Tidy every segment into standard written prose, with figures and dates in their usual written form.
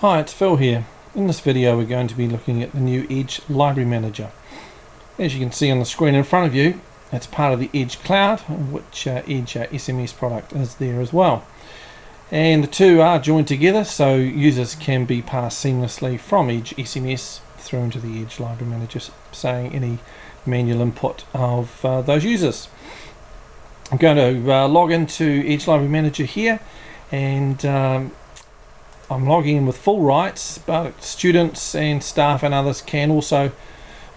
Hi, it's Phil here. In this video we're going to be looking at the new Edge Library Manager. As you can see on the screen in front of you, it's part of the Edge Cloud, which Edge SMS product is there as well. And the two are joined together so users can be passed seamlessly from Edge SMS through into the Edge Library Manager, saying any manual input of those users. I'm going to log into Edge Library Manager here, and I'm logging in with full rights, but students and staff and others can also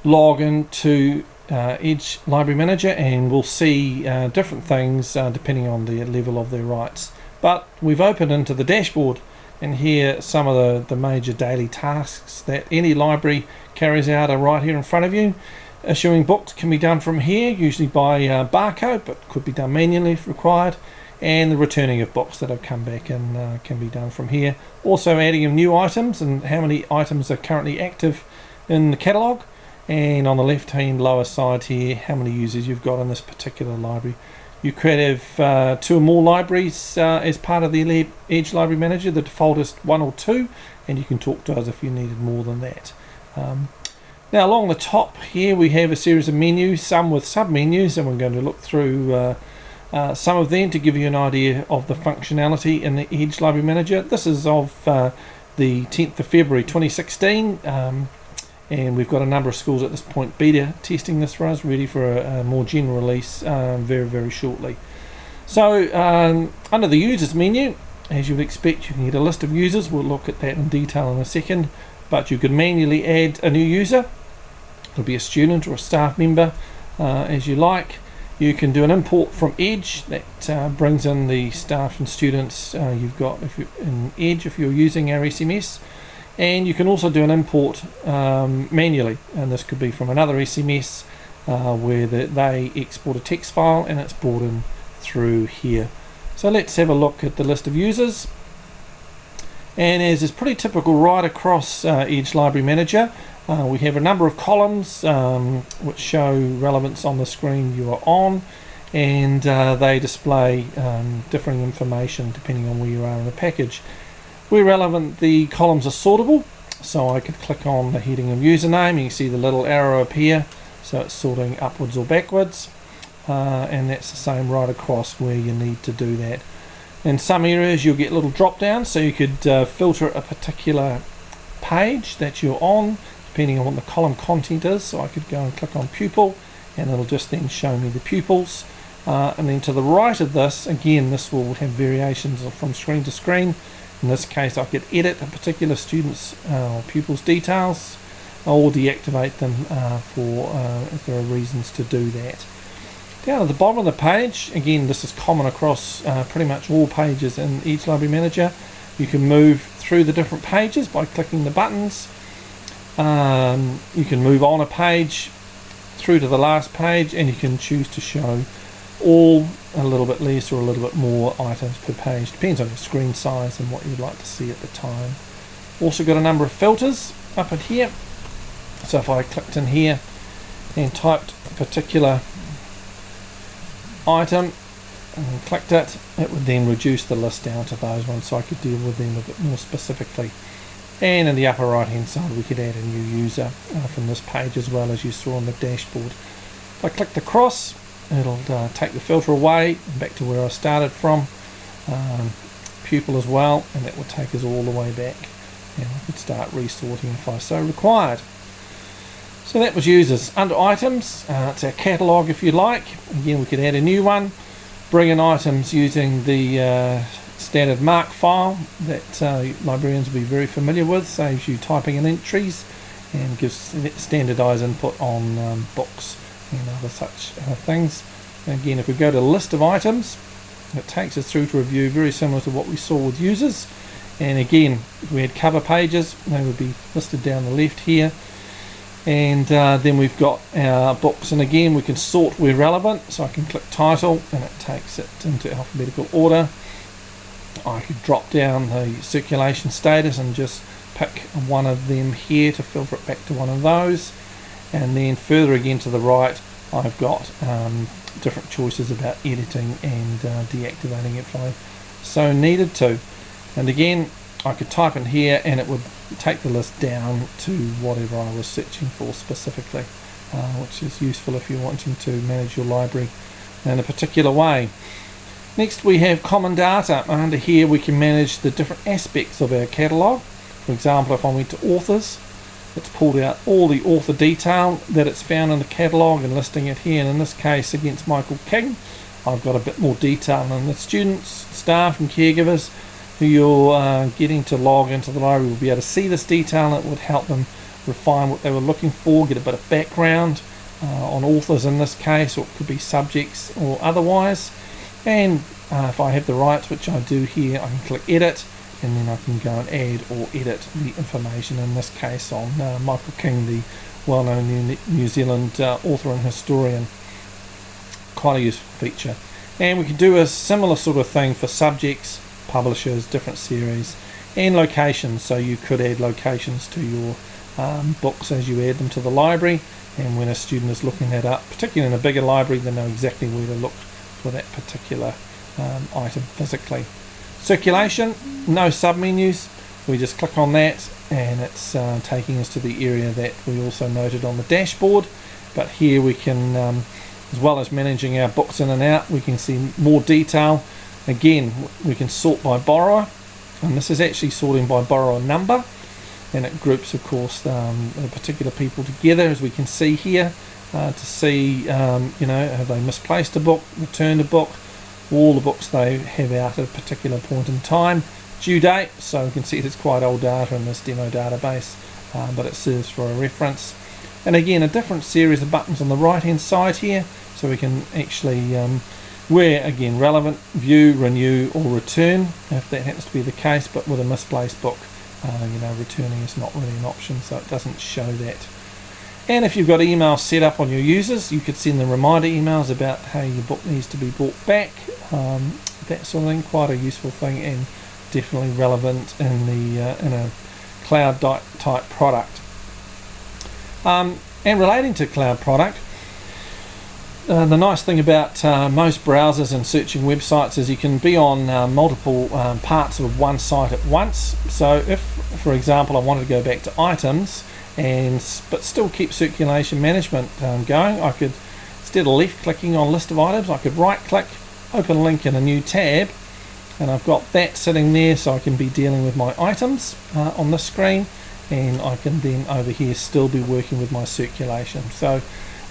log into Edge Library Manager, and we'll see different things depending on the level of their rights. But we've opened into the dashboard, and here some of the major daily tasks that any library carries out are right here in front of you. Issuing books can be done from here, usually by barcode, but could be done manually if required. And the returning of books that have come back in can be done from here. Also adding of new items and how many items are currently active in the catalogue. And on the left hand lower side here, how many users you've got in this particular library. You could have 2 or more libraries as part of the Edge Library Manager. The default is 1 or 2, and you can talk to us if you needed more than that. Now along the top here we have a series of menus, some with sub-menus, and we're going to look through some of them to give you an idea of the functionality in the Edge Library Manager. This is of the 10th of February 2016, and we've got a number of schools at this point beta testing this for us, ready for a more general release very shortly. So under the users menu, as you would expect, you can get a list of users. We'll look at that in detail in a second, but you can manually add a new user. It'll be a student or a staff member as you like. You can do an import from Edge that brings in the staff and students you've got if you're in Edge if you're using our SMS, and you can also do an import manually, and this could be from another SMS where they export a text file and it's brought in through here. So let's have a look at the list of users, and as is pretty typical right across Edge Library Manager, we have a number of columns which show relevance on the screen you are on, and they display differing information depending on where you are in the package. Where relevant, the columns are sortable, so I could click on the heading of username. You can see the little arrow appear, so it's sorting upwards or backwards, and that's the same right across where you need to do that. In some areas you'll get little drop downs, so you could filter a particular page that you're on depending on what the column content is. So I could go and click on pupil, and it'll just then show me the pupils, and then to the right of this, again, this will have variations from screen to screen. In this case I could edit a particular student's or pupil's details or deactivate them if there are reasons to do that. Down at the bottom of the page, again this is common across pretty much all pages in Edge Library Manager. You can move through the different pages by clicking the buttons. You can move on a page through to the last page, and you can choose to show all, a little bit less or a little bit more items per page. Depends on your screen size and what you'd like to see at the time. Also got a number of filters up in here. So if I clicked in here and typed a particular item and clicked it, it would then reduce the list down to those ones, so I could deal with them a bit more specifically. And in the upper right hand side we could add a new user from this page as well, as you saw on the dashboard. If I click the cross, it'll take the filter away and back to where I started from, pupil as well, and that will take us all the way back, and I could start resorting if I so required. So that was users. Under items, it's our catalogue if you like. Again, we could add a new one, bring in items using the standard mark file that librarians will be very familiar with. Saves you typing in entries and gives standardized input on books and other such things. And again, if we go to list of items, it takes us through to a view very similar to what we saw with users. And again, if we had cover pages, they would be listed down the left here. And then we've got our books, and again we can sort where relevant, so I can click title and it takes it into alphabetical order. I could drop down the circulation status and just pick one of them here to filter it back to one of those, and then further again to the right I've got different choices about editing and deactivating if I so needed to. And again, I could type in here and it would take the list down to whatever I was searching for specifically, which is useful if you're wanting to manage your library in a particular way. Next we have common data. Under here we can manage the different aspects of our catalogue. For example, if I went to authors, it's pulled out all the author detail that it's found in the catalogue and listing it here, and in this case against Michael King I've got a bit more detail on the students, staff and caregivers who you're getting to log into the library will be able to see this detail, and it would help them refine what they were looking for, get a bit of background on authors in this case, or it could be subjects or otherwise. And if I have the rights, which I do here, I can click edit, and then I can go and add or edit the information, in this case on Michael King, the well-known New Zealand author and historian. Quite a useful feature. And we can do a similar sort of thing for subjects, publishers, different series, and locations. So you could add locations to your books as you add them to the library, and when a student is looking that up, particularly in a bigger library, they know exactly where to look for that particular item physically. Circulation, no submenus. We just click on that and it's taking us to the area that we also noted on the dashboard. But here we can, as well as managing our books in and out, we can see more detail. Again, we can sort by borrower, and this is actually sorting by borrower number, and it groups, of course, the particular people together, as we can see here, to see, have they misplaced a book, returned a book, all the books they have out at a particular point in time, due date, so we can see it's quite old data in this demo database, but it serves for a reference. And again, a different series of buttons on the right hand side here, so we can actually, where again relevant, view, renew or return if that happens to be the case, but with a misplaced book, returning is not really an option, so it doesn't show that. And if you've got email set up on your users, you could send them reminder emails about how your book needs to be brought back, that sort of thing. Quite a useful thing and definitely relevant in a cloud type product. And relating to cloud product, the nice thing about most browsers and searching websites is you can be on multiple parts of one site at once. So if, for example, I wanted to go back to items but still keep circulation management going, I could, instead of left clicking on list of items, I could right click, open link in a new tab, and I've got that sitting there, so I can be dealing with my items on this screen, and I can then over here still be working with my circulation. So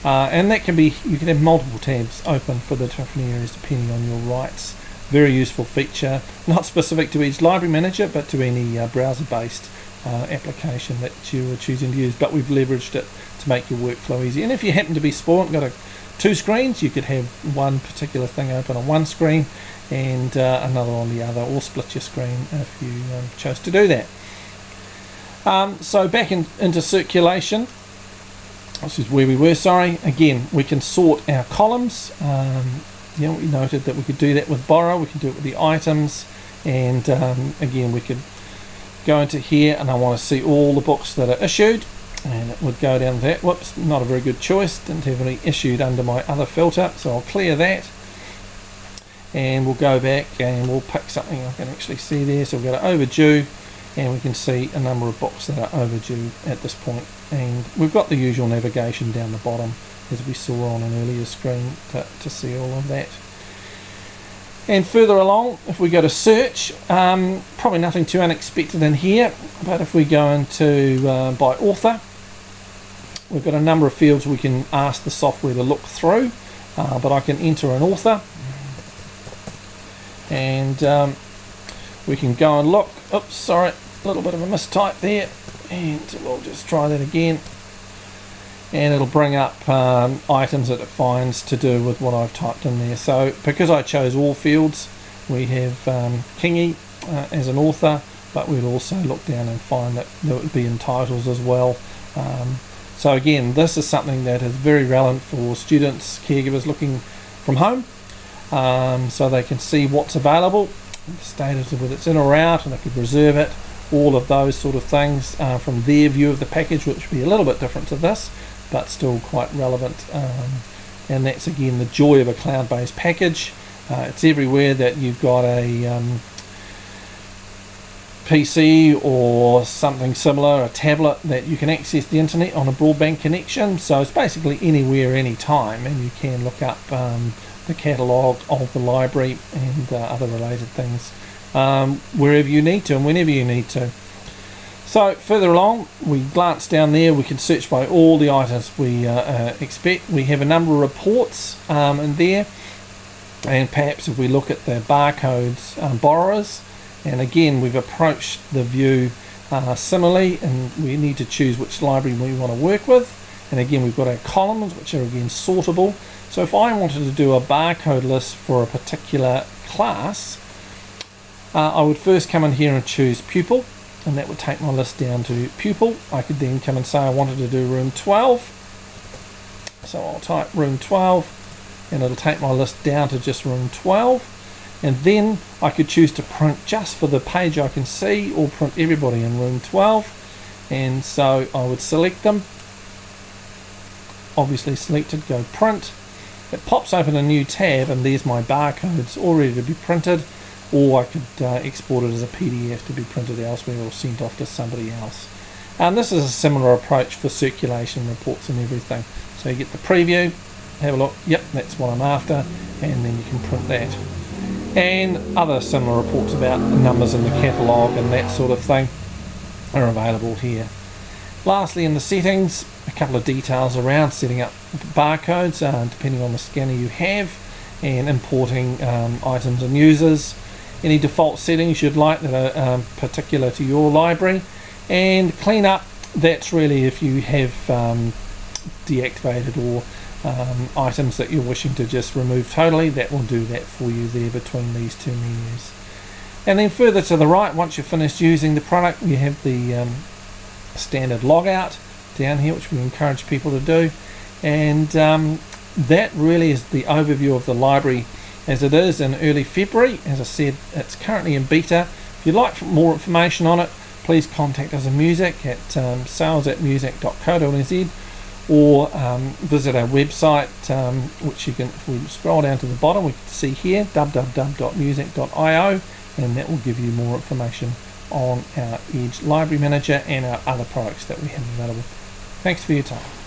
and that can be, you can have multiple tabs open for the different areas depending on your rights. Very useful feature, not specific to each library manager, but to any browser based application that you are choosing to use, but we've leveraged it to make your workflow easy. And if you happen to be spoiled and got two screens, you could have one particular thing open on one screen and another on the other, or split your screen if you chose to do that. So back into circulation, this is where we were, sorry. Again, we can sort our columns. We noted that we could do that with borrow, we can do it with the items, and again we could go into here and I want to see all the books that are issued, and it would go down to that. Whoops, not a very good choice, didn't have any issued under my other filter, so I'll clear that and we'll go back and we'll pick something I can actually see there. So we'll go to overdue and we can see a number of books that are overdue at this point, and we've got the usual navigation down the bottom as we saw on an earlier screen to see all of that. And further along, if we go to search, probably nothing too unexpected in here, but if we go into by author, we've got a number of fields we can ask the software to look through, but I can enter an author and we can go and look. Oops, sorry, a little bit of a mistype there, and we'll just try that again. And it'll bring up items that it finds to do with what I've typed in there. So because I chose all fields, we have Kingy as an author, but we'll also look down and find that there would be in titles as well. So again, this is something that is very relevant for students, caregivers looking from home, so they can see what's available, the status of whether it's in or out, and they could reserve it, all of those sort of things from their view of the package, which would be a little bit different to this, but still quite relevant. And that's again the joy of a cloud-based package. It's everywhere that you've got a PC or something similar, a tablet, that you can access the internet on a broadband connection. So it's basically anywhere, anytime, and you can look up the catalogue of the library and other related things wherever you need to and whenever you need to. So further along, we glance down there, we can search by all the items we expect. We have a number of reports in there, and perhaps if we look at the barcodes borrowers, and again we've approached the view similarly, and we need to choose which library we want to work with. And again we've got our columns, which are again sortable. So if I wanted to do a barcode list for a particular class, I would first come in here and choose pupil, and that would take my list down to pupil. I could then come and say I wanted to do room 12, so I'll type room 12 and it'll take my list down to just room 12, and then I could choose to print just for the page I can see or print everybody in room 12. And so I would select them, obviously selected, go print. It pops open a new tab and there's my barcodes all ready to be printed, or I could export it as a PDF to be printed elsewhere or sent off to somebody else. This is a similar approach for circulation reports and everything. So you get the preview, have a look, yep, that's what I'm after, and then you can print that. And other similar reports about the numbers in the catalogue and that sort of thing are available here. Lastly, in the settings, a couple of details around setting up barcodes depending on the scanner you have, and importing items and users, any default settings you'd like that are particular to your library, and clean up. That's really if you have deactivated or items that you're wishing to just remove totally, that will do that for you there between these two menus. And then further to the right, once you've finished using the product, you have the standard logout down here, which we encourage people to do, and that really is the overview of the library as it is in early February. As I said, it's currently in beta. If you'd like more information on it, please contact us at MUSAC at sales@musac.co.nz, or visit our website, which you can, if we scroll down to the bottom, we can see here www.musac.io, and that will give you more information on our Edge Library Manager and our other products that we have available. Thanks for your time.